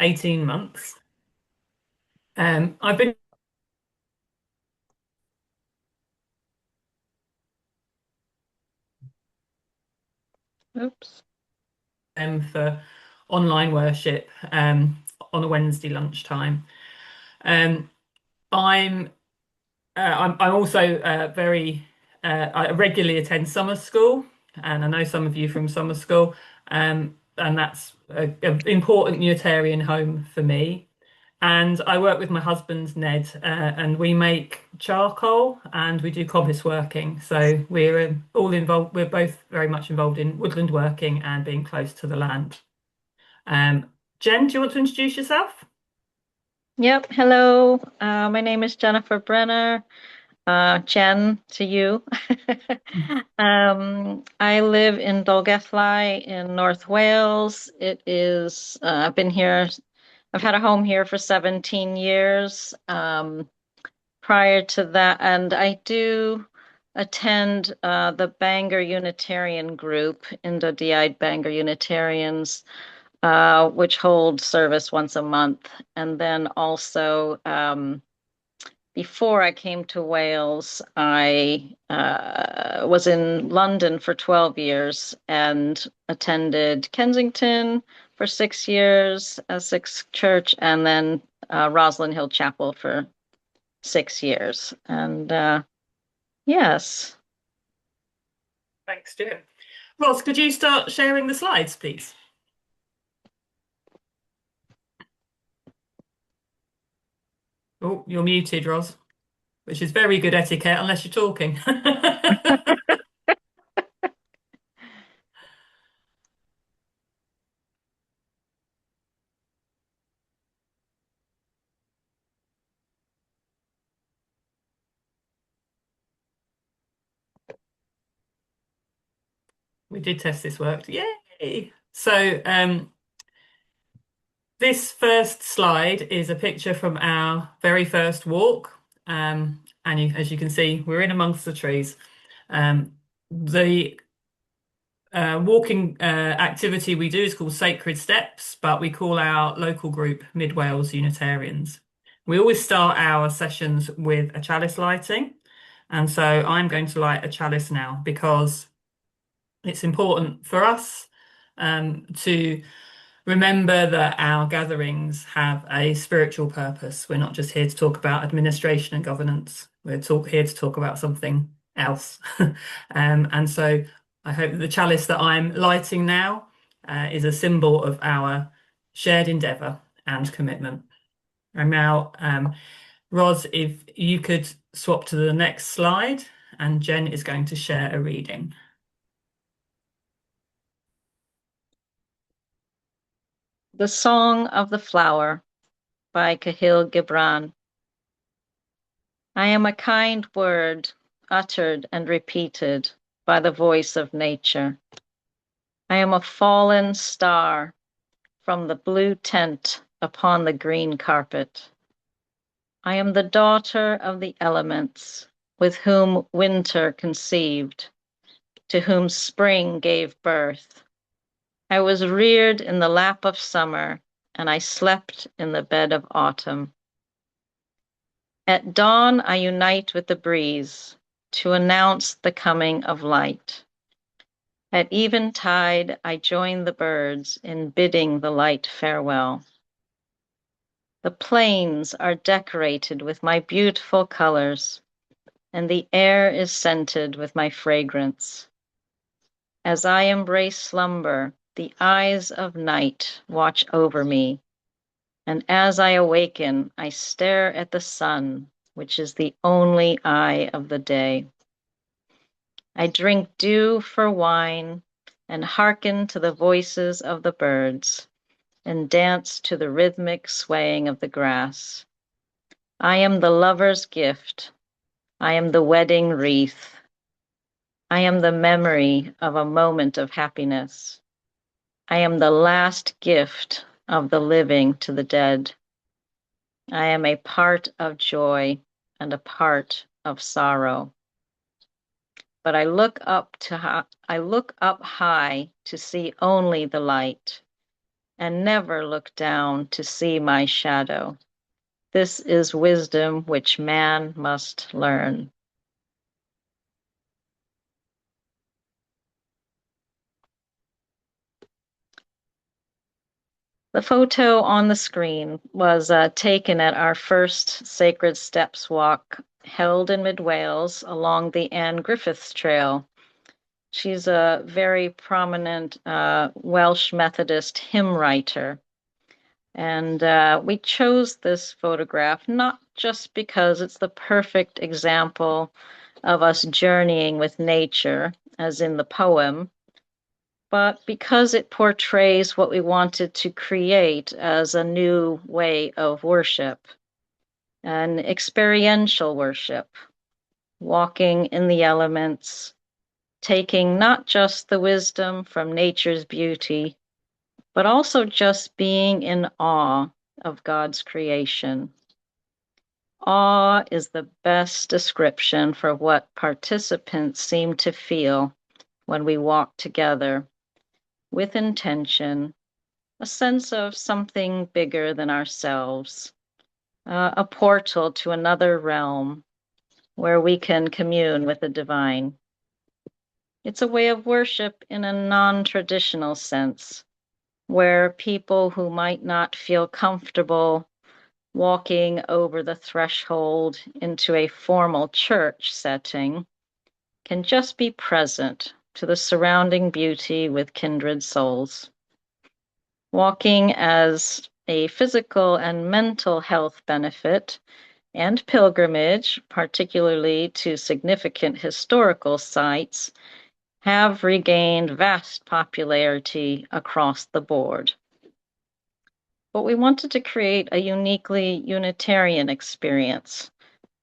18 months. I've been Oops. for online worship on a Wednesday lunchtime. Um, I'm I'm also very I regularly attend summer school, and I know some of you from summer school, and that's an important Unitarian home for me. And I work with my husband Ned, and we make charcoal and we do cobblers working. So we're all involved. We're both very much involved in woodland working and being close to the land. Um, Jen, do you want to introduce yourself? Yep. Hello. My name is Jennifer Brenner. Jen to you. I live in Dolgellau in North Wales. I've been here, I've had a home here for 17 years. Prior to that, and I do attend the Bangor Unitarian group, Indo-Diide Bangor Unitarians, which hold service once a month. And then also, before I came to Wales, I was in London for 12 years and attended Kensington for 6 years, Essex Church, and then Roslyn Hill Chapel for 6 years. And yes. Thanks, Jen. Ross, could you start sharing the slides, please? Oh, you're muted, Ross, which is very good etiquette unless you're talking. We did test this worked. Yay! So this first slide is a picture from our very first walk. And as you can see, we're in amongst the trees. The walking activity we do is called Sacred Steps, but we call our local group Mid Wales Unitarians. We always start our sessions with a chalice lighting. And so I'm going to light a chalice now because it's important for us to remember that our gatherings have a spiritual purpose. We're not just here to talk about administration and governance. Here to talk about something else. And so I hope that the chalice that I'm lighting now is a symbol of our shared endeavour and commitment. And now, Ros, if you could swap to the next slide, and Jen is going to share a reading. The Song of the Flower by Cahill Gibran. I am a kind word uttered and repeated by the voice of nature. I am a fallen star from the blue tent upon the green carpet. I am the daughter of the elements, with whom winter conceived, to whom spring gave birth. I was reared in the lap of summer, and I slept in the bed of autumn. At dawn, I unite with the breeze to announce the coming of light. At eventide, I join the birds in bidding the light farewell. The plains are decorated with my beautiful colors, and the air is scented with my fragrance. As I embrace slumber, the eyes of night watch over me, and as I awaken, I stare at the sun, which is the only eye of the day. I drink dew for wine and hearken to the voices of the birds and dance to the rhythmic swaying of the grass. I am the lover's gift. I am the wedding wreath. I am the memory of a moment of happiness. I am the last gift of the living to the dead. I am a part of joy and a part of sorrow. But I look up high to see only the light, and never look down to see my shadow. This is wisdom which man must learn. The photo on the screen was taken at our first Sacred Steps walk held in Mid Wales along the Anne Griffiths Trail. She's a very prominent Welsh Methodist hymn writer. And we chose this photograph not just because it's the perfect example of us journeying with nature, as in the poem, but because it portrays what we wanted to create as a new way of worship, an experiential worship, walking in the elements, taking not just the wisdom from nature's beauty, but also just being in awe of God's creation. Awe is the best description for what participants seem to feel when we walk together with intention, a sense of something bigger than ourselves, a portal to another realm where we can commune with the divine. It's a way of worship in a non-traditional sense, where people who might not feel comfortable walking over the threshold into a formal church setting can just be present to the surrounding beauty with kindred souls. Walking as a physical and mental health benefit and pilgrimage, particularly to significant historical sites, have regained vast popularity across the board. But we wanted to create a uniquely Unitarian experience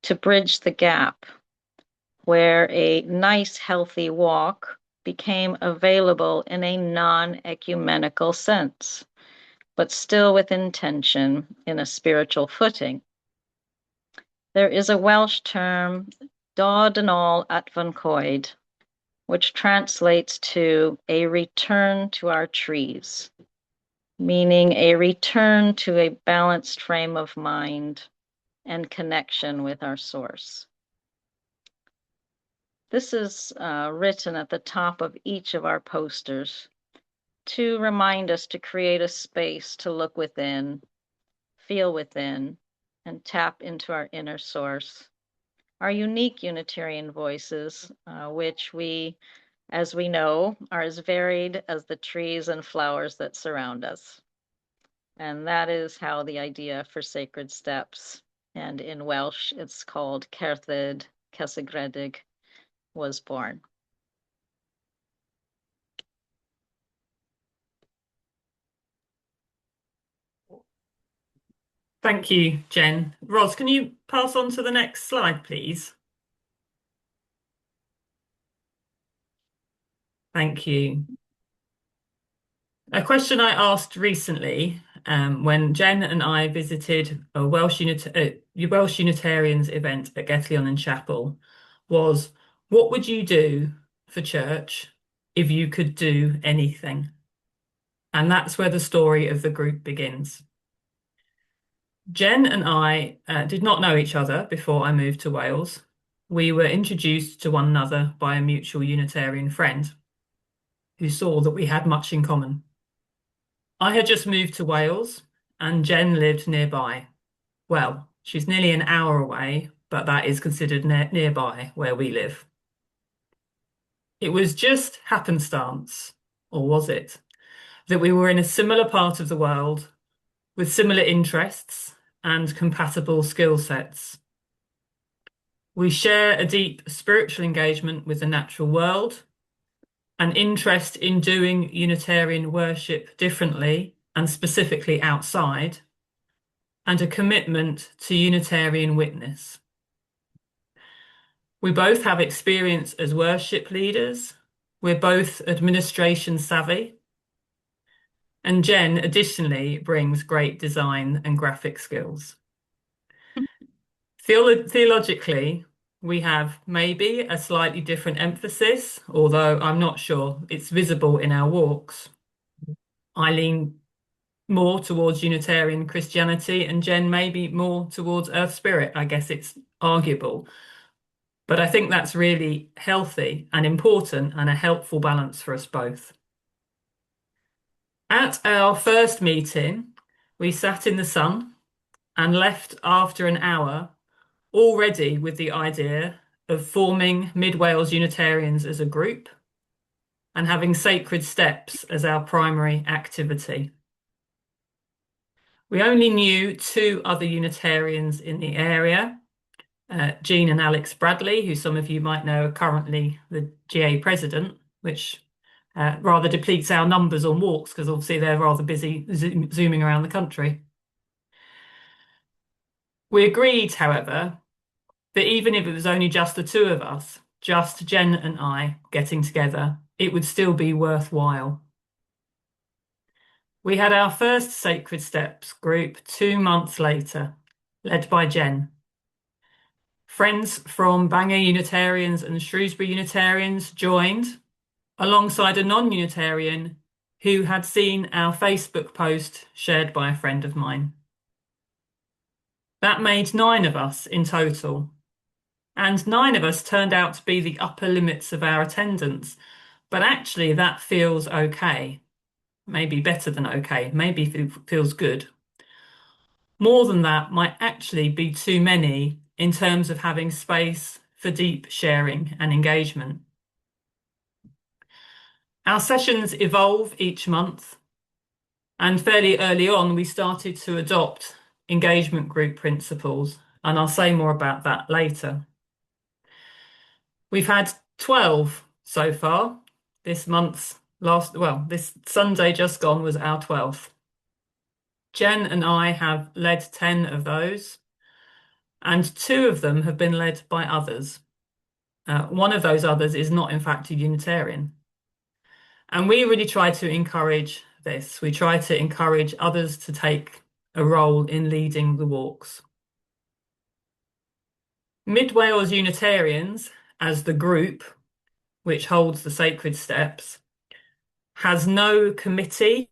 to bridge the gap where a nice, healthy walk became available in a non-ecumenical sense, but still with intention in a spiritual footing. There is a Welsh term, Dod yn ôl at fy coed, which translates to a return to our trees, meaning a return to a balanced frame of mind and connection with our source. This is written at the top of each of our posters to remind us to create a space to look within, feel within, and tap into our inner source, our unique Unitarian voices, which we, as we know, are as varied as the trees and flowers that surround us. And that is how the idea for Sacred Steps, and in Welsh it's called Cerdded Cysegredig, was born. Thank you, Jen. Ros, can you pass on to the next slide, please? Thank you. A question I asked recently when Jen and I visited a Welsh Unitarians event at Gethlyon and Chapel was, what would you do for church if you could do anything? And that's where the story of the group begins. Jen and I did not know each other before I moved to Wales. We were introduced to one another by a mutual Unitarian friend who saw that we had much in common. I had just moved to Wales and Jen lived nearby. Well, she's nearly an hour away, but that is considered nearby where we live. It was just happenstance, or was it, that we were in a similar part of the world with similar interests and compatible skill sets. We share a deep spiritual engagement with the natural world, an interest in doing Unitarian worship differently and specifically outside, and a commitment to Unitarian witness. We both have experience as worship leaders. We're both administration savvy. And Jen additionally brings great design and graphic skills. Theologically, we have maybe a slightly different emphasis, although I'm not sure it's visible in our walks. I lean more towards Unitarian Christianity, and Jen maybe more towards Earth Spirit. I guess it's arguable. But I think that's really healthy and important and a helpful balance for us both. At our first meeting, we sat in the sun and left after an hour, already with the idea of forming Mid Wales Unitarians as a group and having sacred steps as our primary activity. We only knew two other Unitarians in the area, Jean and Alex Bradley, who some of you might know are currently the GA president, which rather depletes our numbers on walks because obviously they're rather busy zooming around the country. We agreed, however, that even if it was only just the two of us, just Jen and I getting together, it would still be worthwhile. We had our first Sacred Steps group 2 months later, led by Jen. Friends from Bangor Unitarians and Shrewsbury Unitarians joined, alongside a non-Unitarian who had seen our Facebook post shared by a friend of mine. That made 9 of us in total, and 9 of us turned out to be the upper limits of our attendance, but actually that feels okay. Maybe better than okay, maybe feels good. More than that might actually be too many in terms of having space for deep sharing and engagement. Our sessions evolve each month, and fairly early on, we started to adopt engagement group principles, and I'll say more about that later. We've had 12 so far. This Sunday just gone was our 12th. Jen and I have led 10 of those, and 2 of them have been led by others. One of those others is not, in fact, a Unitarian. And we really try to encourage this. We try to encourage others to take a role in leading the walks. Mid Wales Unitarians, as the group which holds the sacred steps, has no committee.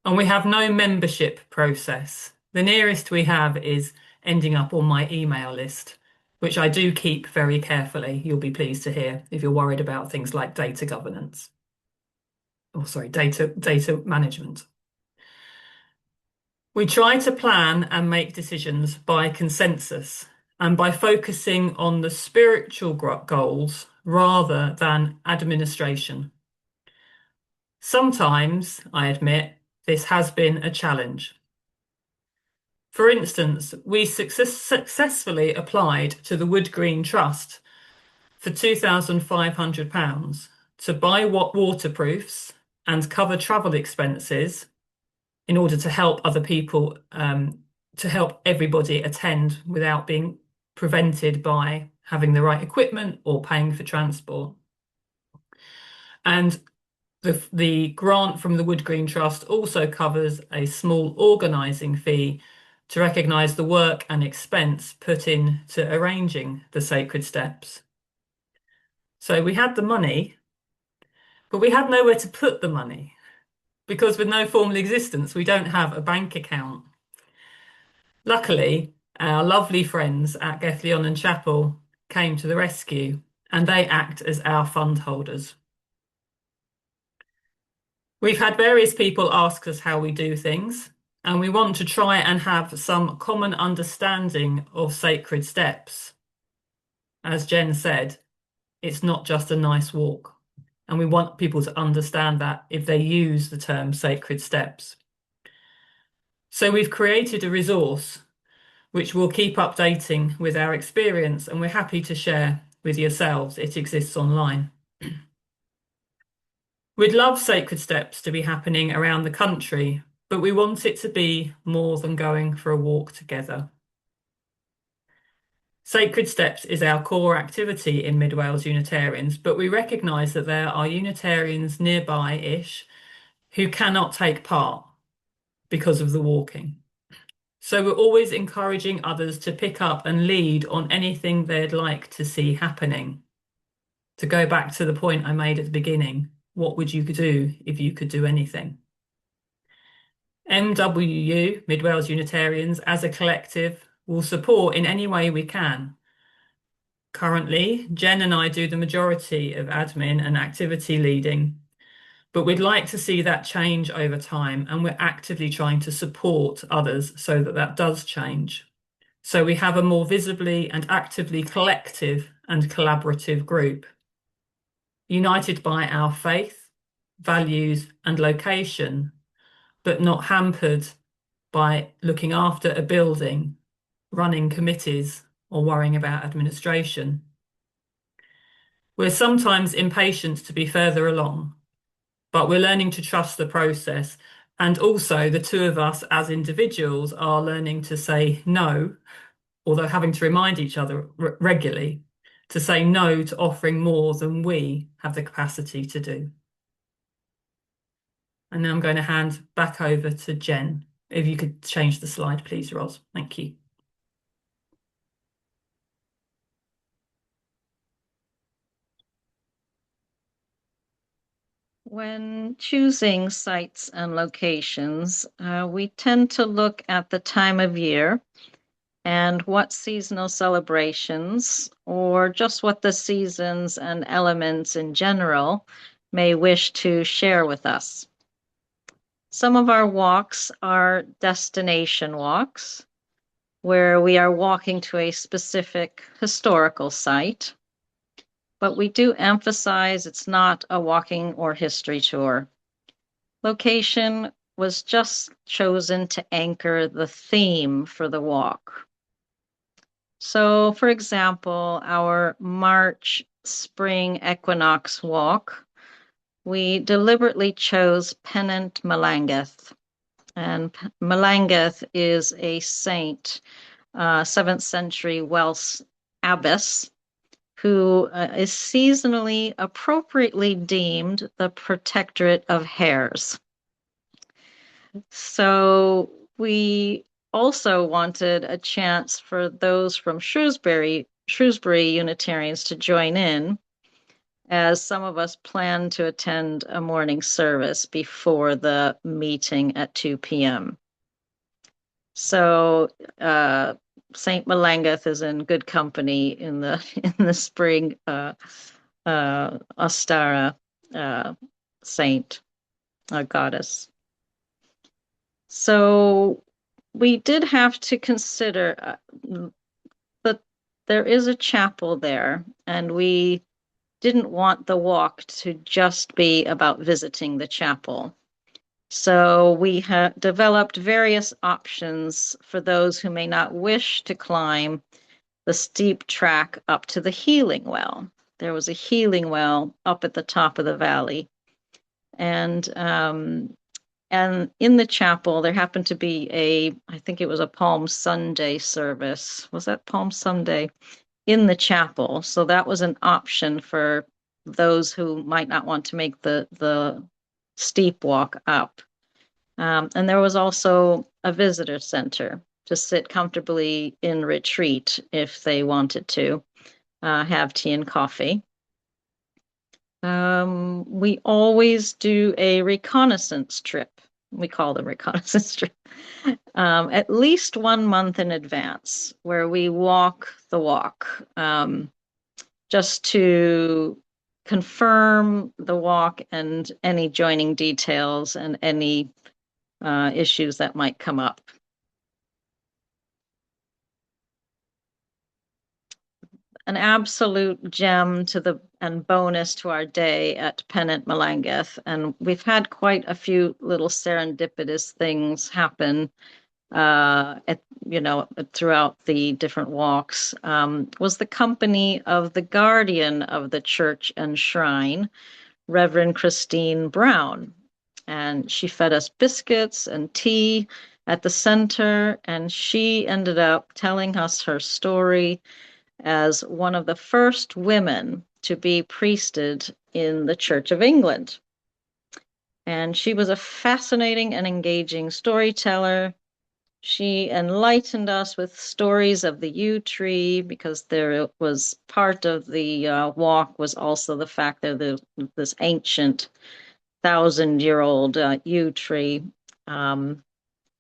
And we have no membership process. The nearest we have is ending up on my email list, which I do keep very carefully. You'll be pleased to hear if you're worried about things like data governance. Oh, sorry, data management. We try to plan and make decisions by consensus and by focusing on the spiritual goals rather than administration. Sometimes, I admit, this has been a challenge. For instance, we successfully applied to the Wood Green Trust for £2,500 to buy waterproofs and cover travel expenses in order to help other people, to help everybody attend without being prevented by having the right equipment or paying for transport. And the grant from the Wood Green Trust also covers a small organising fee to recognise the work and expense put into arranging the sacred steps. So we had the money, but we had nowhere to put the money because with no formal existence, we don't have a bank account. Luckily, our lovely friends at Gethlyon and Chapel came to the rescue and they act as our fund holders. We've had various people ask us how we do things, and we want to try and have some common understanding of sacred steps. As Jen said, it's not just a nice walk, and we want people to understand that if they use the term sacred steps. So we've created a resource which we'll keep updating with our experience, and we're happy to share with yourselves. It exists online. We'd love sacred steps to be happening around the country, but we want it to be more than going for a walk together. Sacred Steps is our core activity in Mid Wales Unitarians, but we recognise that there are Unitarians nearby-ish who cannot take part because of the walking. So we're always encouraging others to pick up and lead on anything they'd like to see happening. To go back to the point I made at the beginning, what would you do if you could do anything? MWU, Mid Wales Unitarians, as a collective, will support in any way we can. Currently, Jen and I do the majority of admin and activity leading, but we'd like to see that change over time, and we're actively trying to support others so that that does change. So we have a more visibly and actively collective and collaborative group, united by our faith, values, and location, but not hampered by looking after a building, running committees, or worrying about administration. We're sometimes impatient to be further along, but we're learning to trust the process. And also, the two of us as individuals are learning to say no, although having to remind each other regularly to say no to offering more than we have the capacity to do. And now I'm going to hand back over to Jen. If you could change the slide, please, Ros. Thank you. When choosing sites and locations, we tend to look at the time of year and what seasonal celebrations, or just what the seasons and elements in general may wish to share with us. Some of our walks are destination walks, where we are walking to a specific historical site, but we do emphasize it's not a walking or history tour. Location was just chosen to anchor the theme for the walk. So, for example, our March spring equinox walk, we deliberately chose Pennant Melangeth. And Melangeth is a saint, 7th century Welsh abbess, who is seasonally appropriately deemed the protectorate of hares. So we also wanted a chance for those from Shrewsbury Unitarians to join in, as some of us plan to attend a morning service before the meeting at 2 p.m. So Saint Melangeth is in good company in the in the spring Ostara saint, goddess. So we did have to consider that there is a chapel there, and we didn't want the walk to just be about visiting the chapel. So we have developed various options for those who may not wish to climb the steep track up to the healing well. There was a healing well up at the top of the valley. And in the chapel, there happened to be I think it was a Palm Sunday service. Was that Palm Sunday? In the chapel. So that was an option for those who might not want to make the steep walk up. And there was also a visitor center to sit comfortably in retreat if they wanted to have tea and coffee. We always do a reconnaissance trip. We call them reconnaissance trip. At least 1 month in advance, where we walk the walk, just to confirm the walk and any joining details and any issues that might come up. An absolute gem and bonus to our day at Pennant Melangeth, and we've had quite a few little serendipitous things happen throughout the different walks, was the company of the guardian of the church and shrine, Reverend Christine Brown. And she fed us biscuits and tea at the center, and she ended up telling us her story as one of the first women to be priested in the Church of England. And she was a fascinating and engaging storyteller. She enlightened us with stories of the yew tree because there was part of the walk was also the fact that this ancient 1,000-year-old yew tree. Um,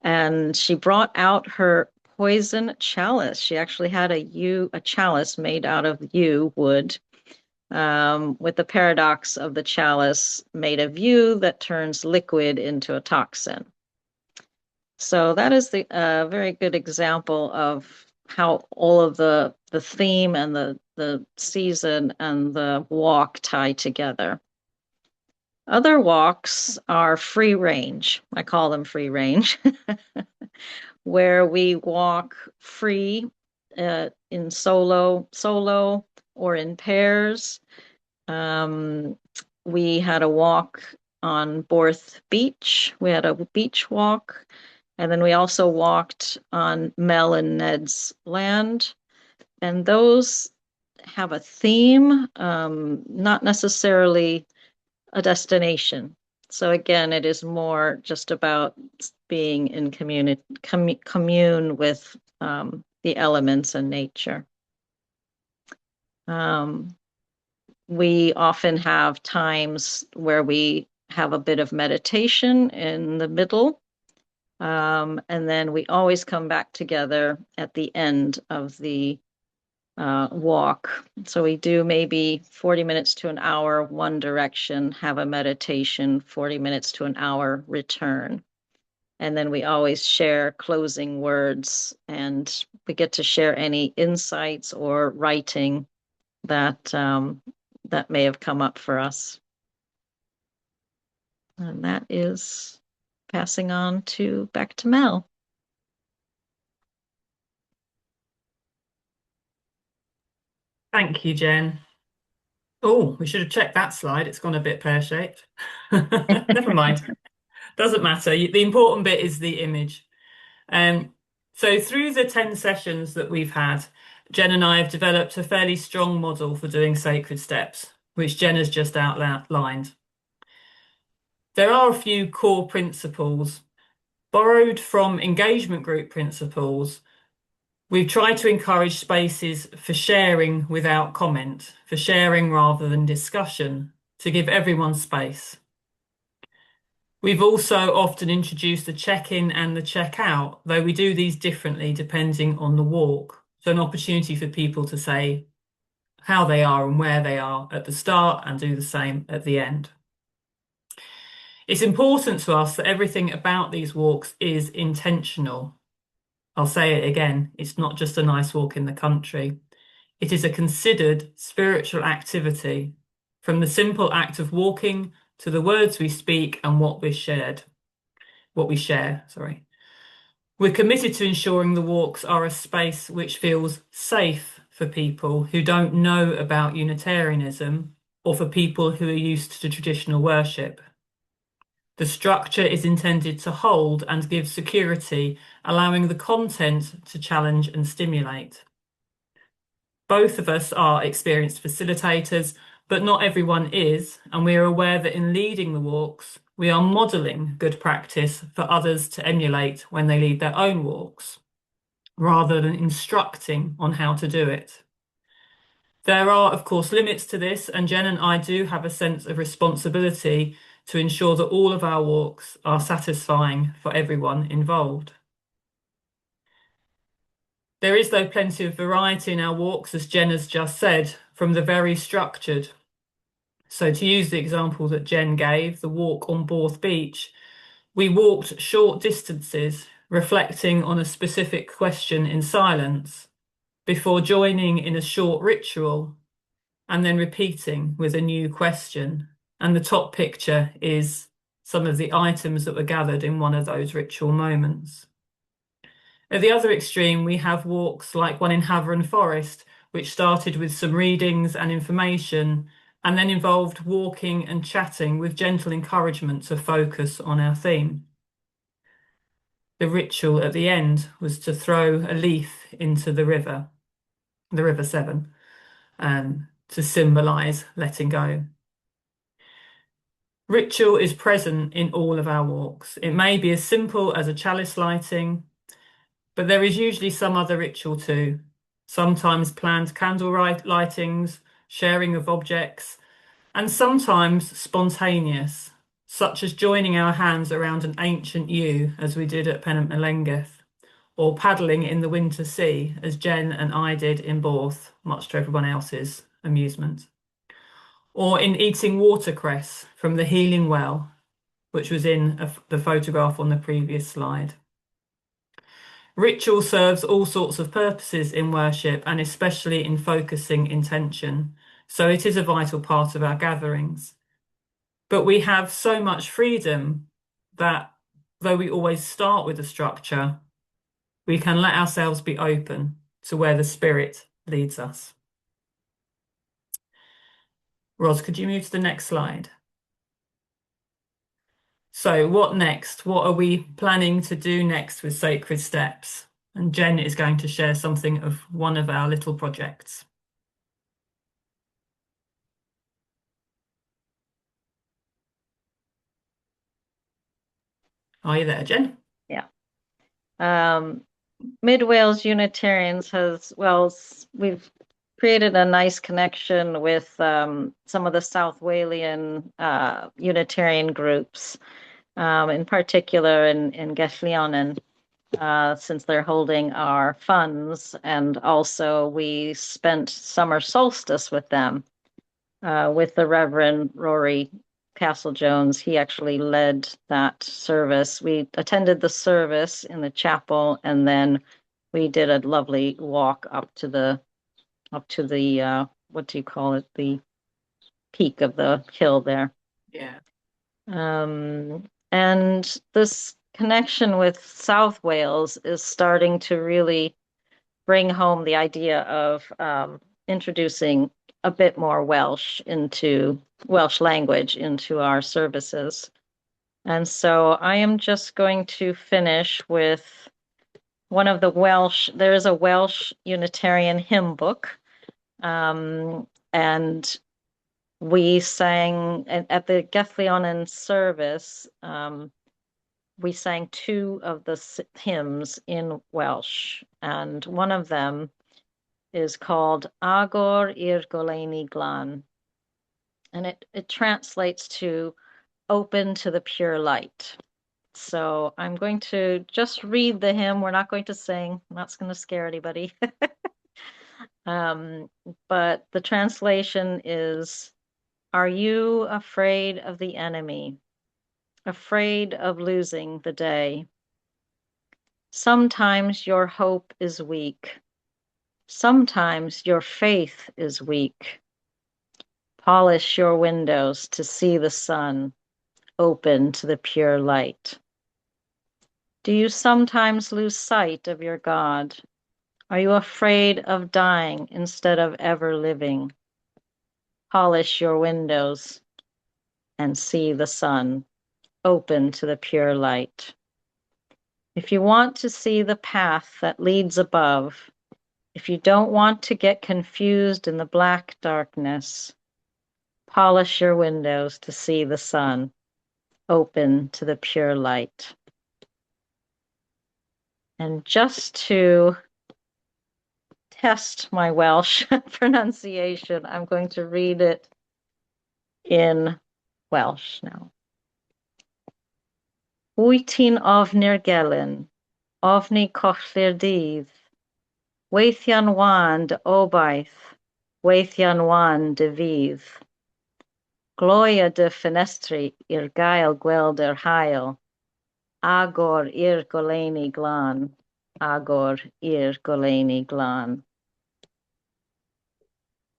and she brought out her poison chalice. She actually had a chalice made out of yew wood, with the paradox of the chalice made of yew that turns liquid into a toxin. So that is the very good example of how all of the theme and the season and the walk tie together. Other walks are free range. I call them free range, where we walk free in solo or in pairs. Um, we had a walk on Borth Beach. We had a beach walk. And then we also walked on Mel and Ned's land. And those have a theme, not necessarily a destination. So again, it is more just about being in commune with the elements and nature. Um, we often have times where we have a bit of meditation in the middle. And then we always come back together at the end of the walk. So we do maybe 40 minutes to an hour, one direction, have a meditation, 40 minutes to an hour, return. And then we always share closing words and we get to share any insights or writing that may have come up for us. And that is passing on to back to Mel. Thank you, Jen. Oh, we should have checked that slide. It's gone a bit pear-shaped. Never mind. Doesn't matter. The important bit is the image. So through the 10 sessions that we've had, Jen and I have developed a fairly strong model for doing sacred steps, which Jen has just outlined. There are a few core principles borrowed from engagement group principles. We've tried to encourage spaces for sharing without comment, for sharing rather than discussion, to give everyone space. We've also often introduced the check-in and the check-out, though we do these differently depending on the walk. So an opportunity for people to say how they are and where they are at the start and do the same at the end. It's important to us that everything about these walks is intentional. I'll say it again, it's not just a nice walk in the country. It is a considered spiritual activity, from the simple act of walking to the words we speak and what we share, sorry. We're committed to ensuring the walks are a space which feels safe for people who don't know about Unitarianism or for people who are used to traditional worship. The structure is intended to hold and give security, allowing the content to challenge and stimulate. Both of us are experienced facilitators, but not everyone is, and we are aware that in leading the walks, we are modelling good practice for others to emulate when they lead their own walks, rather than instructing on how to do it. There are, of course, limits to this, and Jen and I do have a sense of responsibility to ensure that all of our walks are satisfying for everyone involved. There is, though, plenty of variety in our walks, as Jen has just said, from the very structured. So to use the example that Jen gave, the walk on Borth Beach, we walked short distances, reflecting on a specific question in silence, before joining in a short ritual, and then repeating with a new question. And the top picture is some of the items that were gathered in one of those ritual moments. At the other extreme, we have walks like one in Havering Forest, which started with some readings and information, and then involved walking and chatting with gentle encouragement to focus on our theme. The ritual at the end was to throw a leaf into the River Severn, to symbolise letting go. Ritual is present in all of our walks. It may be as simple as a chalice lighting, But there is usually some other ritual too. Sometimes planned lightings, sharing of objects, and sometimes spontaneous, such as joining our hands around an ancient yew, as we did at Pennant Melengith, or paddling in the winter sea, as Jen and I did in Borth, much to everyone else's amusement, or in eating watercress from the healing well, which was in the photograph on the previous slide. Ritual serves all sorts of purposes in worship and especially in focusing intention, so it is a vital part of our gatherings. But we have so much freedom that though we always start with a structure, we can let ourselves be open to where the Spirit leads us. Ros, could you move to the next slide? So, what next? What are we planning to do next with Sacred Steps? And Jen is going to share something of one of our little projects. Are you there, Jen? Yeah. Mid Wales Unitarians has, well, we've created a nice connection with some of the South Walian Unitarian groups, in particular in Gethlionen, since they're holding our funds. And also, we spent summer solstice with them, with the Reverend Rory Castle Jones. He actually led that service. We attended the service in the chapel, and then we did a lovely walk up to the what do you call it? The peak of the hill there. Yeah. And this connection with South Wales is starting to really bring home the idea of introducing a bit more Welsh language into our services. And so I am just going to finish with one of the there is a Welsh Unitarian hymn book. And we sang at the Gethlionen service, we sang two of the hymns in Welsh, and one of them is called Agor i'r goleuni glan, and it translates to open to the pure light. So I'm going to just read the hymn. We're not going to sing. I'm not going to scare anybody. um, but the translation is, are you afraid of the enemy? Afraid of losing the day? Sometimes your hope is weak. Sometimes your faith is weak. Polish your windows to see the sun, open to the pure light. Do you sometimes lose sight of your God? Are you afraid of dying instead of ever living? Polish your windows and see the sun, open to the pure light. If you want to see the path that leads above, if you don't want to get confused in the black darkness, polish your windows to see the sun, open to the pure light. And just to test my Welsh pronunciation, I'm going to read it in Welsh now. Wyt ti'n ofni'r gelyn, ofni colli'r dydd, weithiau'n wan dy obaith, weithiau'n wan dy fydd. Gloi a dy ffenestri i'r gael gweld yr haul, agor i'r goleuni glân, agor i'r goleuni glân.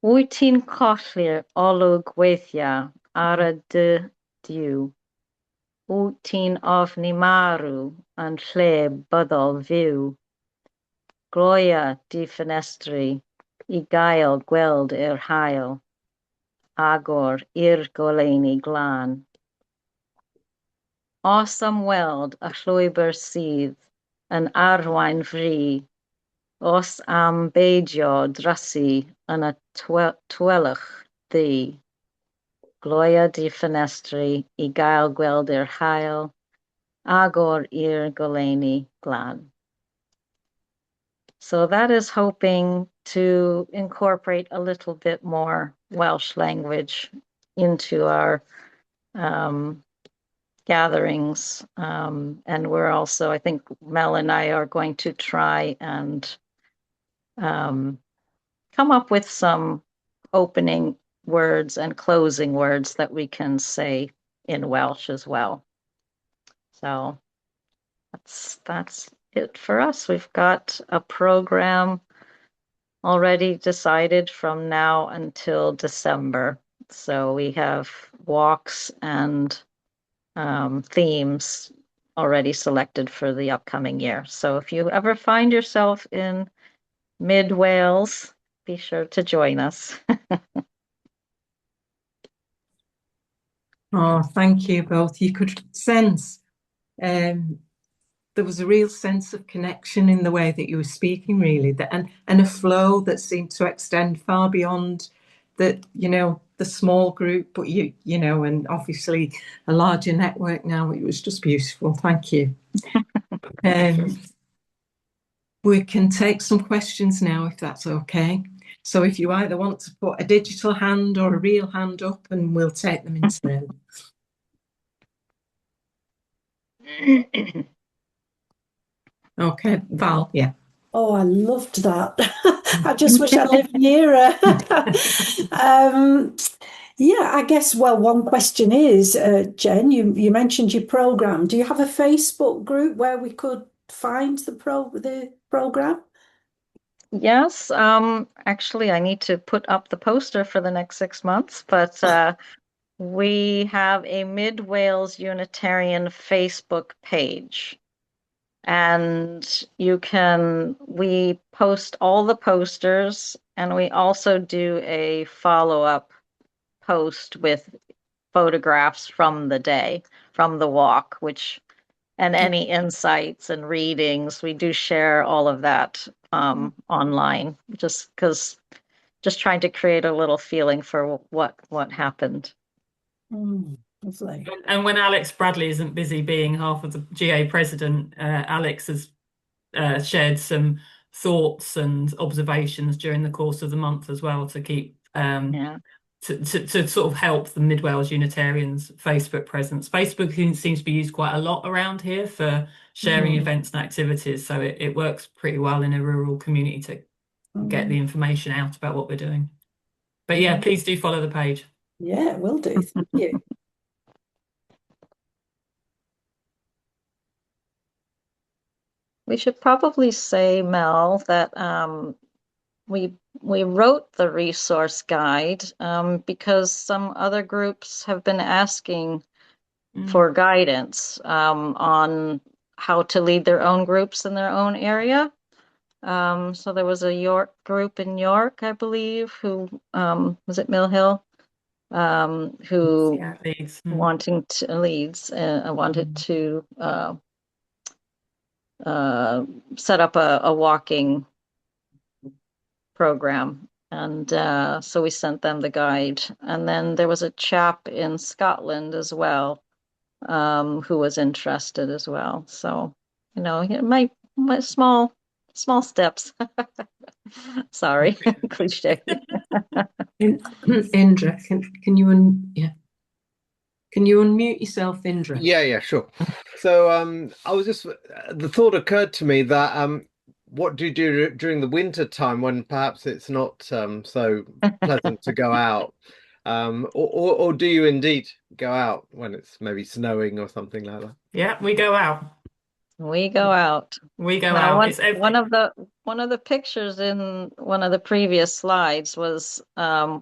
Wyt ti'n colli'r olwg weithiau ar y dy diw? Wyt ti'n ofni marw yn lle byddol fyw? Gloia di ffenestri i gael gweld yr haul, agor i'r goleuni glân. Os am weld y llwybr sydd yn arwain fri, os am beidio drysu yn y twelwch ddi, gloia di ffenestri i gael gweld yr haul, agor i'r goleuni glân. So that is hoping to incorporate a little bit more Welsh language into our um, gatherings. And we're also, I think Mel and I are going to try and um, come up with some opening words and closing words that we can say in Welsh as well. So that's it for us. We've got a program already decided from now until December. So we have walks and themes already selected for the upcoming year. So if you ever find yourself in mid Wales, be sure to join us. Oh, thank you both. You could sense um, there was a real sense of connection in the way that you were speaking, really, that and a flow that seemed to extend far beyond the small group, but and obviously a larger network now. It was just beautiful. Thank you. Um, we can take some questions now, if that's okay. So if you either want to put a digital hand or a real hand up, and we'll take them in turn. Okay, Val, yeah. Oh, I loved that. I just wish I lived nearer. um, yeah, I guess, well, one question is, Jen, you mentioned your program. Do you have a Facebook group where we could find the program? Yes, actually, I need to put up the poster for the next 6 months, but we have a Mid Wales Unitarian Facebook page. And we post all the posters, and we also do a follow-up post with photographs from the day, from the walk, and any insights and readings. We do share all of that online, just trying to create a little feeling for what happened. Lovely. And when Alex Bradley isn't busy being half of the GA president, Alex has shared some thoughts and observations during the course of the month as well to keep Yeah. to sort of help the Mid Wales Unitarians Facebook presence. Facebook seems to be used quite a lot around here for sharing events and activities, so it works pretty well in a rural community to get the information out about what we're doing. But yeah, please do follow the page. Yeah, will do. Thank you. We should probably say, Mel, that we wrote the resource guide because some other groups have been asking for guidance on how to lead their own groups in their own area. So there was a York group in York, I believe, who was it Mill Hill, who Yeah, Leeds. wanting to leads wanted to set up a walking program. And so we sent them the guide. And then there was a chap in Scotland as well who was interested as well. So, my small steps. Sorry, cliche. Indra, can you unmute yourself, Indra? Yeah, sure. So I was just the thought occurred to me that what do you do during the winter time when perhaps it's not so pleasant to go out? Or do you indeed go out when it's maybe snowing or something like that? Yeah, we go out. We go out. We go Now, out. It's one of the pictures in one of the previous slides was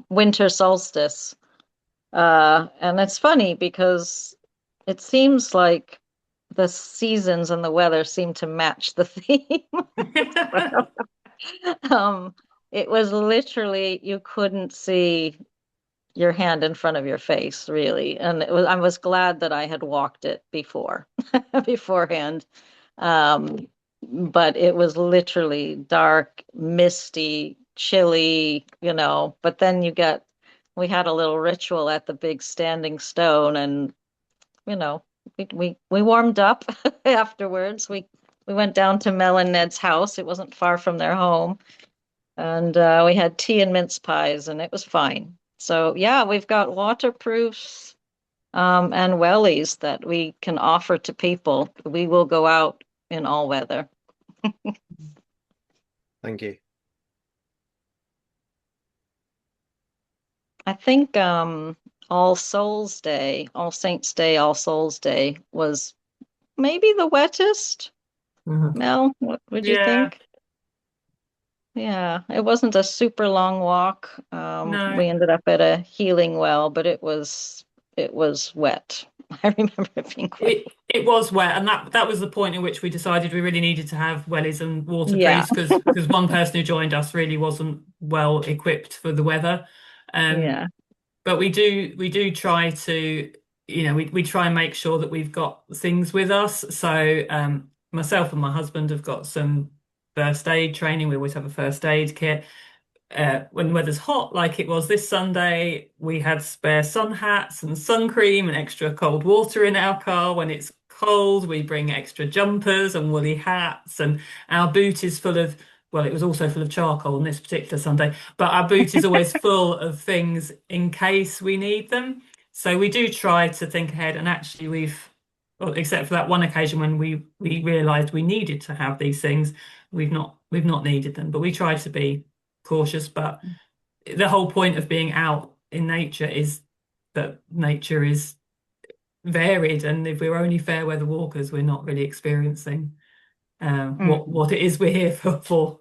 winter solstice. And it's funny because it seems like the seasons and the weather seem to match the theme. Um, it was literally you couldn't see your hand in front of your face, really. And I was glad that I had walked it beforehand. Um, but it was literally dark, misty, chilly, but then we had a little ritual at the big standing stone and, we warmed up afterwards. We We went down to Mel and Ned's house. It wasn't far from their home. And we had tea and mince pies, and it was fine. So yeah, we've got waterproofs and wellies that we can offer to people. We will go out in all weather. Thank you. I think All Souls Day, All Saints Day, All Souls Day was maybe the wettest. Mel, what would you Yeah, think? Yeah, it wasn't a super long walk. no. We ended up at a healing well, but it was wet. I remember it being quite It was wet, and that was the point in which we decided we really needed to have wellies and yeah, waterproofs because one person who joined us really wasn't well equipped for the weather. Um, yeah. but we do try to, we try and make sure that we've got things with us. So myself and my husband have got some first aid training. We always have a first aid kit. When the weather's hot, like it was this Sunday, we had spare sun hats and sun cream and extra cold water in our car. When it's cold, we bring extra jumpers and woolly hats. And our boot is full of, well, it was also full of charcoal on this particular Sunday, but our boot is always full of things in case we need them. So we do try to think ahead. And actually, well, except for that one occasion when we realised we needed to have these things, we've not needed them. But we try to be cautious, but the whole point of being out in nature is that nature is varied, and if we're only fair weather walkers, we're not really experiencing Mhm. what it is we're here for.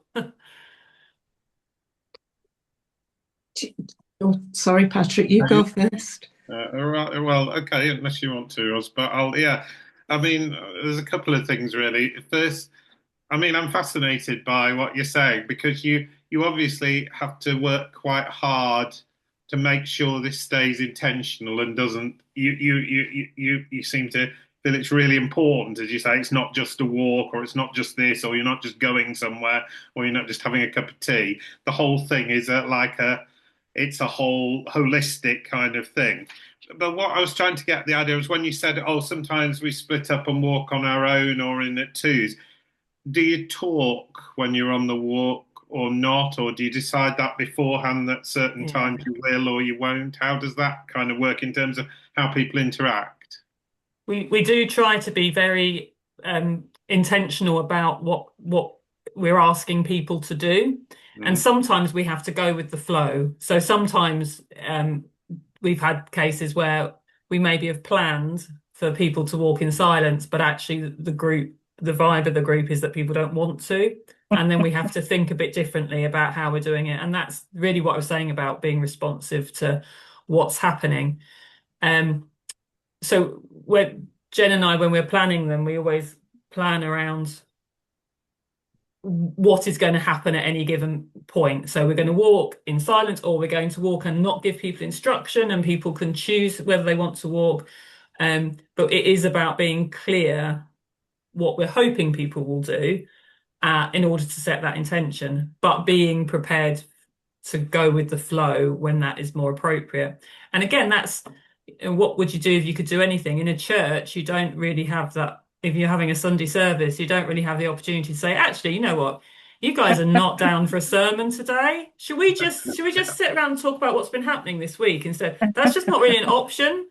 Oh, sorry, Patrick, you go first. Right, well, okay, unless you want to, Oz, but yeah. I mean, there's a couple of things really. First, I mean, I'm fascinated by what you're saying because you obviously have to work quite hard to make sure this stays intentional and doesn't. You seem to feel it's really important, as you say. It's not just a walk, or it's not just this, or you're not just going somewhere, or you're not just having a cup of tea. The whole thing is it's a whole holistic kind of thing. But what I was trying to get the idea was when you said, "Oh, sometimes we split up and walk on our own or in at twos." Do you talk when you're on the walk or not, or do you decide that beforehand that certain Yeah. times you will or you won't? How does that kind of work in terms of how people interact? We do try to be very intentional about what we're asking people to do, and Mm. sometimes we have to go with the flow. So sometimes we've had cases where we maybe have planned for people to walk in silence, but actually the vibe of the group is that people don't want to, and then we have to think a bit differently about how we're doing it. And that's really what I was saying about being responsive to what's happening. So when Jen and I, when we're planning them, we always plan around what is going to happen at any given point. So we're going to walk in silence, or we're going to walk and not give people instruction, and people can choose whether they want to walk. But it is about being clear what we're hoping people will do in order to set that intention, but being prepared to go with the flow when that is more appropriate. And again, that's what would you do if you could do anything? In a church, you don't really have that. If you're having a Sunday service, you don't really have the opportunity to say, actually, you know what? You guys are not down for a sermon today. Should we just sit around and talk about what's been happening this week instead? That's just not really an option,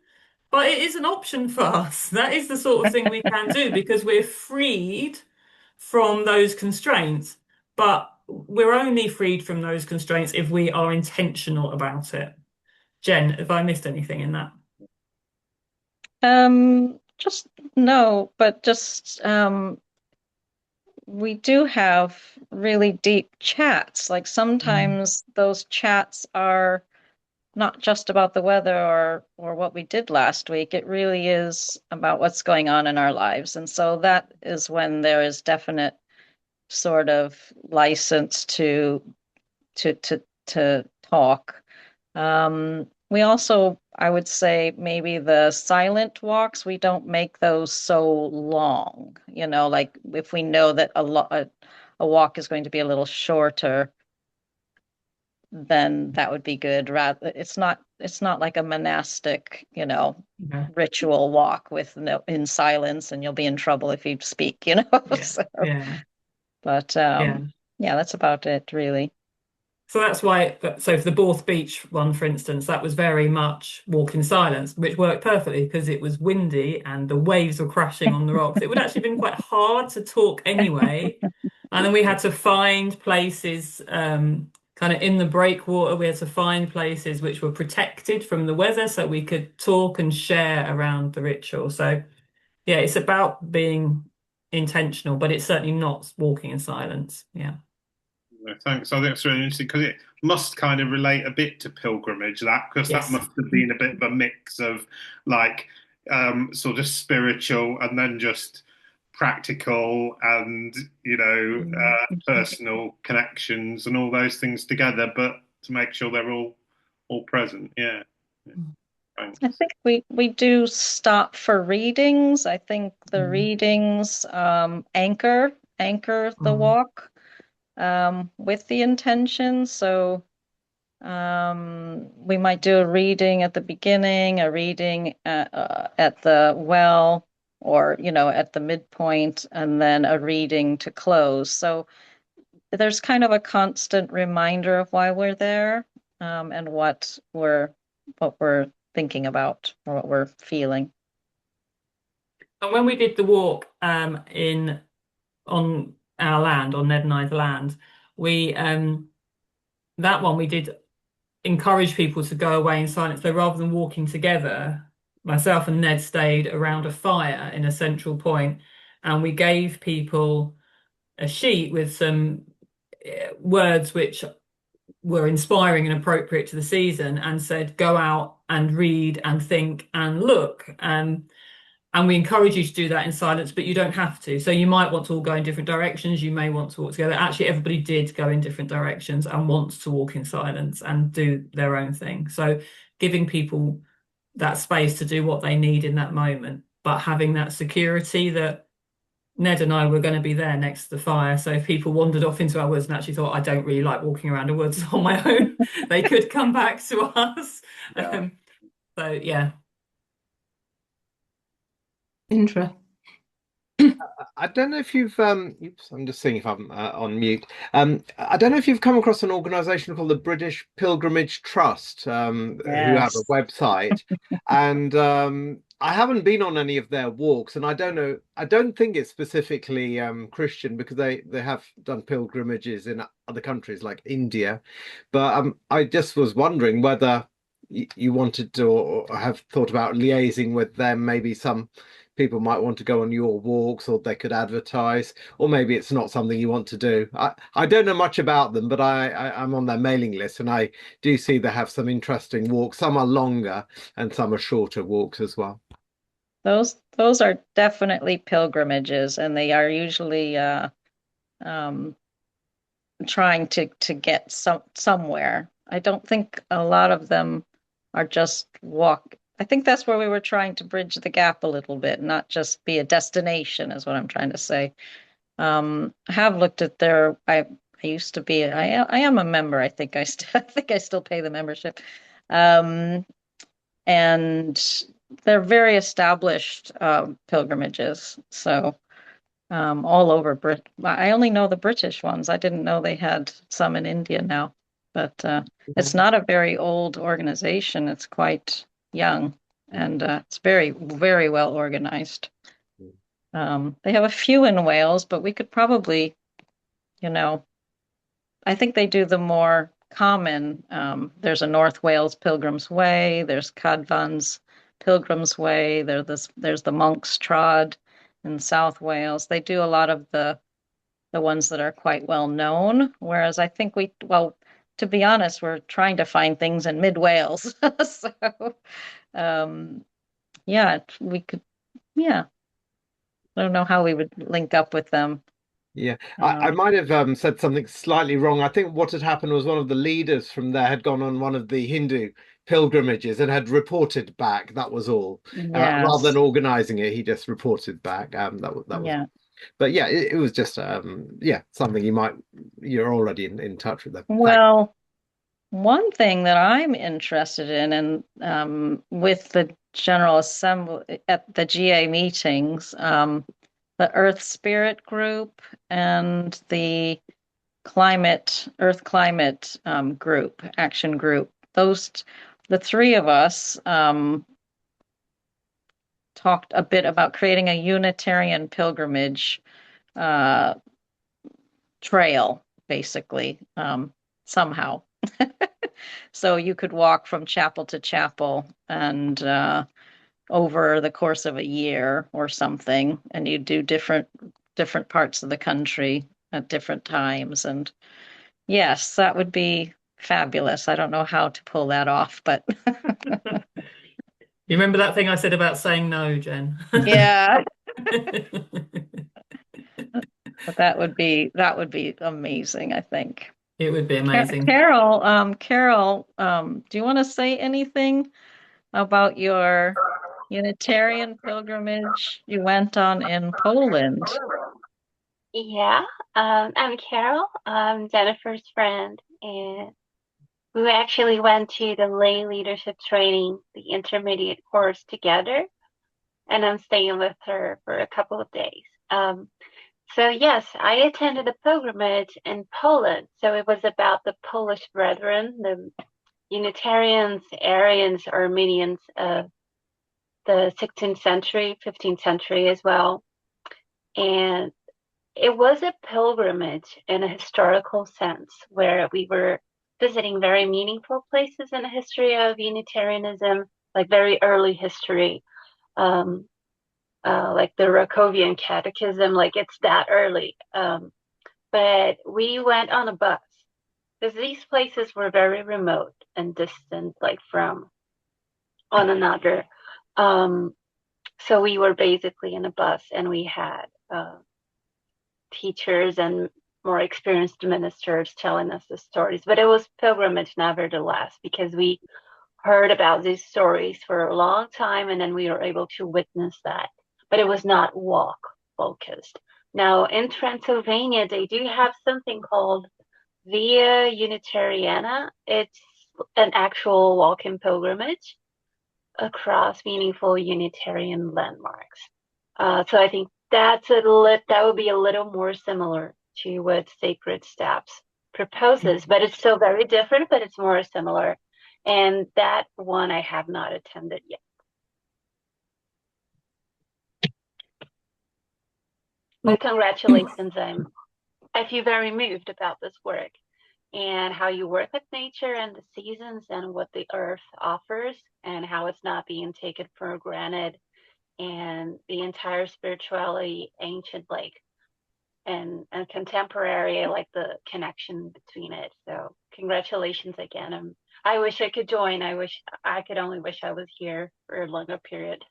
but it is an option for us. That is the sort of thing we can do because we're freed from those constraints. But we're only freed from those constraints if we are intentional about it. Jen, have I missed anything in that? Just no, but just we do have really deep chats. Like Mm. sometimes those chats are not just about the weather or what we did last week. It really is about what's going on in our lives. And so that is when there is definite sort of license to talk. We also, I would say, maybe the silent walks, we don't make those so long. Like if we know that a walk is going to be a little shorter, then that would be good. Rather, it's not it's not like a monastic, Yeah. ritual walk with in silence, and you'll be in trouble if you speak, Yeah. So, Yeah. but Yeah. yeah, that's about it, really. So that's why, so for the Borth Beach one, for instance, that was very much walk in silence, which worked perfectly because it was windy and the waves were crashing on the rocks. It would actually been quite hard to talk anyway. And then we had to find places, kind of in the breakwater, we had to find places which were protected from the weather so we could talk and share around the ritual. So yeah, it's about being intentional, but it's certainly not walking in silence. Yeah. Thanks. I think it's really interesting because it must kind of relate a bit to pilgrimage, because that Yes. must have been a bit of a mix of like sort of spiritual and then just practical and personal connections and all those things together, but to make sure they're all present. Yeah. I Thanks. think we do stop for readings. I think the Mm. readings anchor the Mm. walk with the intention. So we might do a reading at the beginning, a reading at the well, or at the midpoint, and then a reading to close. So there's kind of a constant reminder of why we're there, and what we're thinking about, or what we're feeling. And when we did the walk in on our land, on Ned and I's land, we that one we did encourage people to go away in silence. So rather than walking together, myself and Ned stayed around a fire in a central point, and we gave people a sheet with some words which were inspiring and appropriate to the season, and said, go out and read and think and look. And we encourage you to do that in silence, but you don't have to. So you might want to all go in different directions. You may want to walk together. Actually, everybody did go in different directions and wants to walk in silence and do their own thing. So giving people that space to do what they need in that moment, but having that security that Ned and I were going to be there next to the fire. So if people wandered off into our woods and actually thought, I don't really like walking around the woods on my own, they could come back to us. Yeah. So yeah. Indra. I don't know if you've oops, I'm just seeing if I'm on mute. I don't know if you've come across an organization called the British Pilgrimage Trust, who have a Yes. website, and I haven't been on any of their walks, and I don't know, I don't think it's specifically Christian, because they have done pilgrimages in other countries like India, but I just was wondering whether you wanted to, or have thought about liaising with them. Maybe some people might want to go on your walks, or they could advertise, or maybe it's not something you want to do. I don't know much about them, but I'm on their mailing list, and I do see they have some interesting walks. Some are longer and some are shorter walks as well. Those are definitely pilgrimages, and they are usually um, trying to get somewhere. I don't think a lot of them are just walk. I think that's where we were trying to bridge the gap a little bit, not just be a destination, is what I'm trying to say. I have looked at their. I used to be. I am a member. I think I still. I think I still pay the membership. Um, and they're very established pilgrimages. So all over Brit. I only know the British ones. I didn't know they had some in India now. But it's not a very old organization. It's quite young, and it's very, very well organized. They have a few in Wales, but we could probably, you know, I think they do the more common. There's a North Wales Pilgrim's Way. There's Cadfan's Pilgrim's Way. There's the Monk's Trod in South Wales. They do a lot of the ones that are quite well known. Whereas I think well, to be honest, we're trying to find things in mid Wales. So, um, yeah, we could, yeah, I don't know how we would link up with them. Yeah, I might have said something slightly wrong. I think what had happened was one of the leaders from there had gone on one of the Hindu pilgrimages and had reported back. That was all. Rather than Yes, organizing it, he just reported back. That was. yeah. But yeah, it was just yeah, something you're already in touch with them. Thanks. Well, One thing that I'm interested in, and with the General Assembly at the GA meetings, the Earth Spirit group and the Earth Climate group, action group, the three of us talked a bit about creating a Unitarian pilgrimage uh, trail, basically, somehow. So you could walk from chapel to chapel and over the course of a year or something, and you do different parts of the country at different times. And yes, that would be fabulous. I don't know how to pull that off, but You remember that thing I said about saying no, Jen? yeah, but that would be amazing, I think. It would be amazing. Carol, do you want to say anything about your Unitarian pilgrimage you went on in Poland? Yeah, I'm Carol. I'm Jennifer's friend, and we actually went to the lay leadership training, the intermediate course together, and I'm staying with her for a couple of days. So yes, I attended a pilgrimage in Poland. So it was about the Polish brethren, the Unitarians, Arians, Armenians of the 16th century, 15th century as well. And it was a pilgrimage in a historical sense where we were visiting very meaningful places in the history of Unitarianism, like very early history, um, like the Rakovian Catechism, like it's that early. But we went on a bus because these places were very remote and distant, like from one another. Um, so we were basically in a bus and we had teachers and more experienced ministers telling us the stories. But it was pilgrimage nevertheless, because we heard about these stories for a long time and then we were able to witness that. But it was not walk focused. Now in Transylvania, they do have something called Via Unitariana. It's an actual walking pilgrimage across meaningful Unitarian landmarks. So I think that would be a little more similar to what Sacred Steps proposes, but it's still very different, but it's more similar. And that one I have not attended yet. But congratulations, I feel very moved about this work and how you work with nature and the seasons and what the earth offers and how it's not being taken for granted and the entire spirituality, ancient, like and contemporary, like the connection between it. So congratulations again. I wish I could join. I could only wish I was here for a longer period.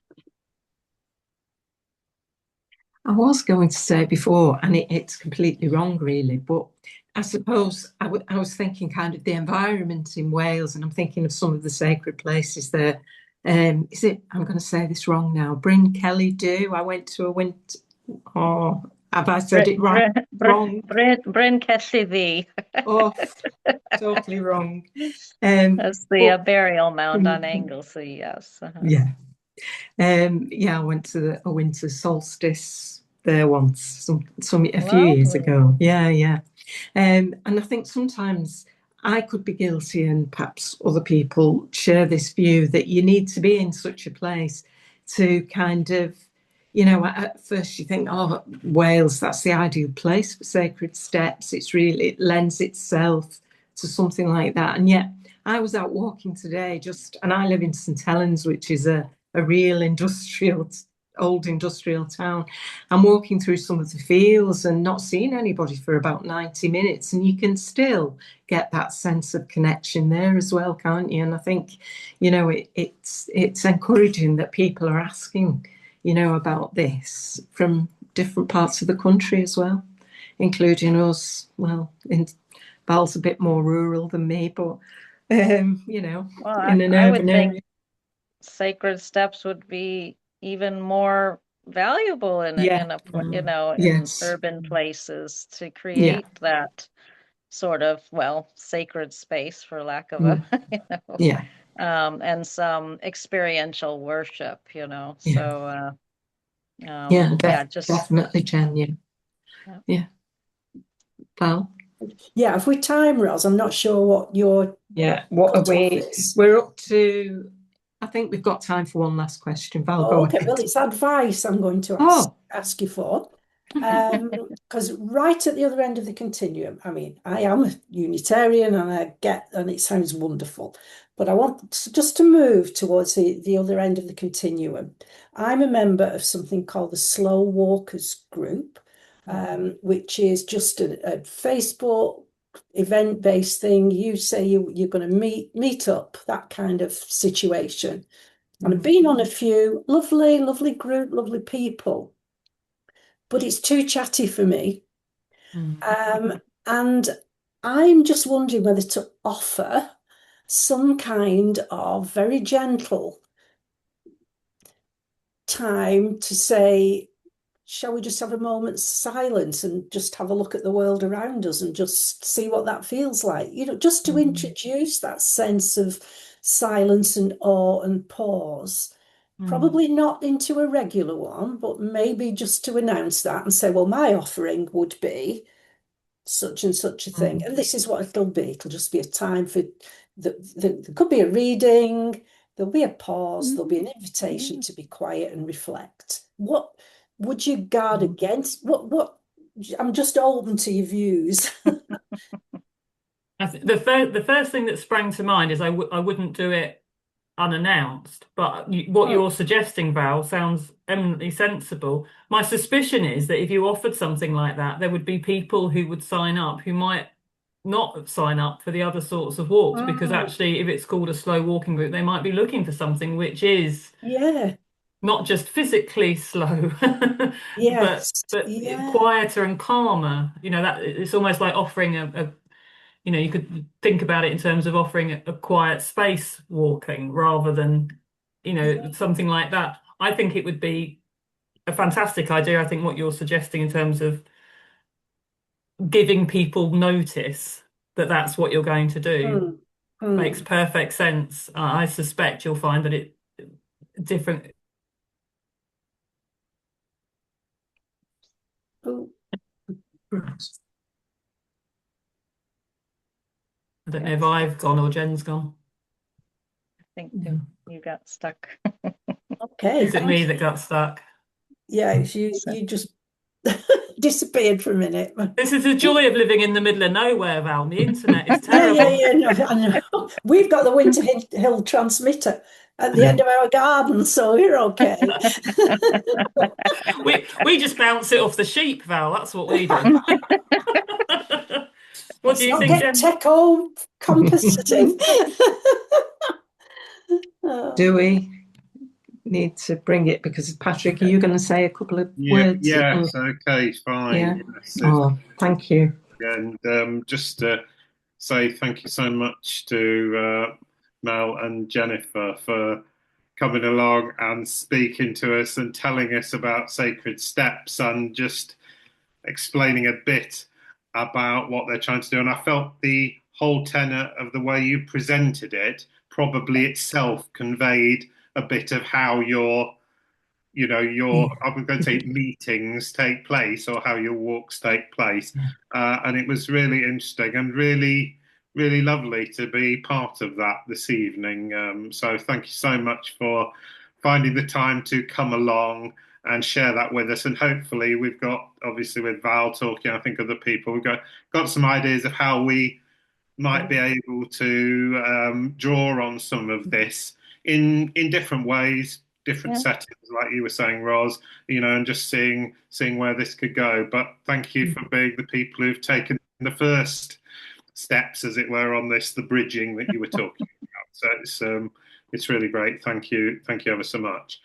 I was going to say before, and it's completely wrong, really, but I suppose I was thinking kind of the environment in Wales, and I'm thinking of some of the sacred places there. Is it, I'm going to say this wrong now, Bryn Kelly Do? I went to a winter, oh, have I said it right? Wrong? Bryn Cassidy. Oh, totally wrong. That's the But burial mound on Anglesey, yes. yeah. Yeah, I went to a winter solstice there once, a few years Lovely. ago. Yeah, yeah. And I think sometimes I could be guilty, and perhaps other people share this view that you need to be in such a place to kind of, at first you think, oh, Wales, that's the ideal place for sacred steps. It lends itself to something like that. And yet I was out walking today and I live in St Helens, which is a real old industrial town. I'm walking through some of the fields and not seeing anybody for about 90 minutes, and you can still get that sense of connection there as well, can't you? And I think, it's encouraging that people are asking, about this from different parts of the country as well, including us. Well, Val's a bit more rural than me, but Well, in an I would urban think area. sacred steps would be even more valuable Yeah. in Yes. urban places to Yeah. create that sort of, well, sacred space, for lack of a, Yeah. And some experiential worship, Yeah. So, just definitely, Jen. Yeah. Yeah. Val? Yeah, if we time, Ros, I'm not sure what your what are we? is. We're up to, I think we've got time for one last question. Val, go Okay, ahead. well, it's advice I'm going to ask you for. Because right at the other end of the continuum, I mean, I am a Unitarian and it sounds wonderful, but I want just to move towards the other end of the continuum. I'm a member of something called the Slow Walkers Group, which is just a Facebook event-based thing. You say you're going to meet up, that kind of situation. And I've been on a few, lovely group, lovely people, but it's too chatty for me. And I'm just wondering whether to offer some kind of very gentle time to say, shall we just have a moment's silence and just have a look at the world around us and just see what that feels like? Just to introduce that sense of silence and awe and pause. Probably not into a regular one, but maybe just to announce that and say, well, my offering would be such and such a thing. And this is what it'll be. It'll just be a time for, there could be a reading, there'll be a pause, there'll be an invitation to be quiet and reflect. What would you guard against? What I'm just open to your views. The first thing that sprang to mind is I wouldn't do it unannounced, but what you're suggesting, Val, sounds eminently sensible. My suspicion is that if you offered something like that, there would be people who would sign up who might not sign up for the other sorts of walks, because actually, if it's called a slow walking group, they might be looking for something which is not just physically slow, but quieter and calmer. That it's almost like offering you could think about it in terms of offering a quiet space walking rather than, something like that. I think it would be a fantastic idea. I think what you're suggesting in terms of giving people notice that that's what you're going to do makes perfect sense. I suspect you'll find that it different. I don't know if I've gone or Jen's gone. I think you got stuck. Okay. Is it me that got stuck? Yeah, you just disappeared for a minute. This is the joy of living in the middle of nowhere, Val. The internet is terrible. No, I know. We've got the Winter Hill transmitter at the end of our garden, so we're okay. we just bounce it off the sheep, Val. That's what we do. What do you think, Jen? Techo compositing. Do we need to bring it? Because Patrick, are you going to say a couple of words? Yes, okay, fine. Yeah. Yes, thank you. And just to say thank you so much to Mel and Jennifer for coming along and speaking to us and telling us about Sacred Steps and just explaining a bit about what they're trying to do. And I felt the whole tenor of the way you presented it probably itself conveyed a bit of how your I'm going to say meetings take place or how your walks take place. And it was really interesting and really, really lovely to be part of that this evening. So thank you so much for finding the time to come along and share that with us. And hopefully we've got, obviously with Val talking, I think other people, we've got some ideas of how we might be able to draw on some of this in different ways, different settings, like you were saying, Ros, and just seeing where this could go. But thank you for being the people who've taken the first steps, as it were, on this, the bridging that you were talking about. So it's really great. Thank you ever so much.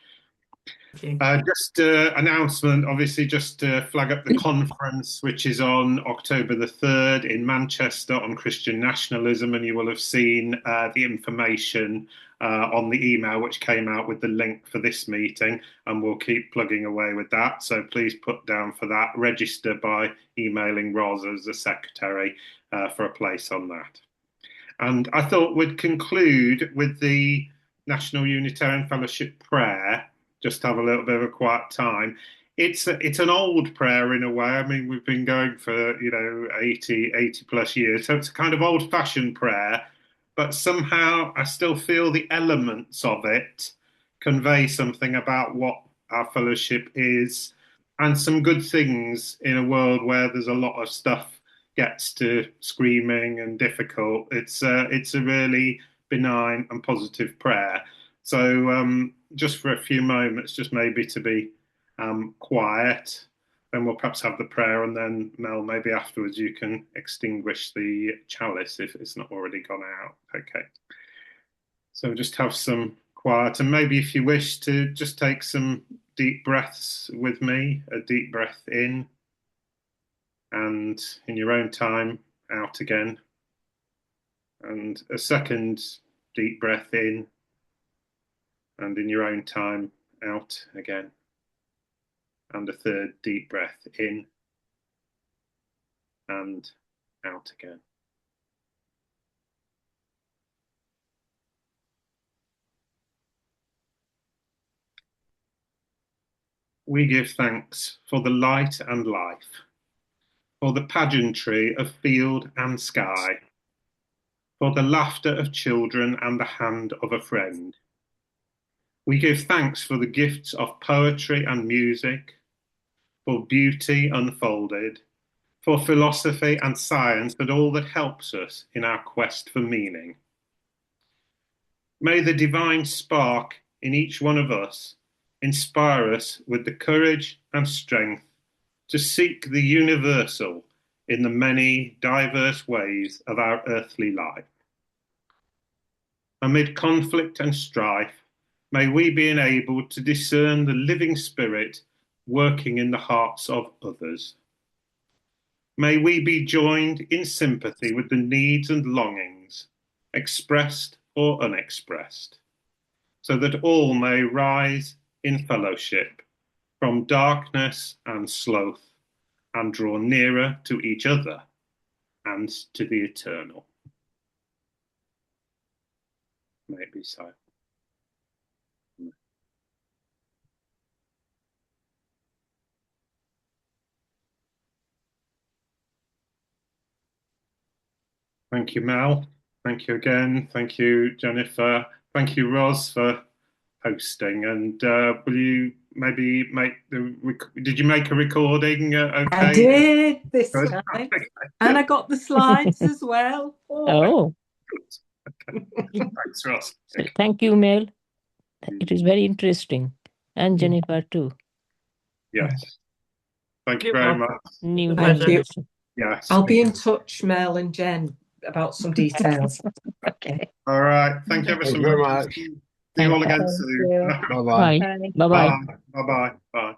Just announcement, obviously, just to flag up the conference, which is on October the 3rd in Manchester on Christian nationalism, and you will have seen the information on the email which came out with the link for this meeting, and we'll keep plugging away with that. So please put down for that. Register by emailing Ros as the secretary for a place on that. And I thought we'd conclude with the National Unitarian Fellowship prayer, just to have a little bit of a quiet time. It's an old prayer in a way. I mean, we've been going for, 80 plus years. So it's a kind of old fashioned prayer, but somehow I still feel the elements of it convey something about what our fellowship is and some good things in a world where there's a lot of stuff gets to screaming and difficult. It's a really benign and positive prayer. So just for a few moments, just maybe to be quiet, then we'll perhaps have the prayer, and then Mel, maybe afterwards you can extinguish the chalice if it's not already gone out. Okay. So just have some quiet, and maybe if you wish to just take some deep breaths with me, a deep breath in, and in your own time out again, and a second deep breath in, and in your own time out again, and a third deep breath in and out again. We give thanks for the light and life, for the pageantry of field and sky, for the laughter of children and the hand of a friend. We give thanks for the gifts of poetry and music, for beauty unfolded, for philosophy and science, and all that helps us in our quest for meaning. May the divine spark in each one of us inspire us with the courage and strength to seek the universal in the many diverse ways of our earthly life. Amid conflict and strife, may we be enabled to discern the living spirit working in the hearts of others. May we be joined in sympathy with the needs and longings, expressed or unexpressed, so that all may rise in fellowship from darkness and sloth and draw nearer to each other and to the eternal. May it be so. Thank you, Mel. Thank you again. Thank you, Jennifer. Thank you, Ros, for hosting. And will you maybe make did you make a recording? Okay. I did this Good. time. Okay. And I got the slides as well. Oh, Okay. Thanks, Ros. so thank you, Mel. It is very interesting. And Jennifer too. Yes. Thank you You're very welcome. much. New Thank you. generation. Yes. I'll be in touch, Mel and Jen, about some details. Okay. All right. Thank you ever so Thank you very much. much. See you all again Thank soon. you. Bye bye. Bye. Bye. Bye-bye. Bye. Bye. Bye.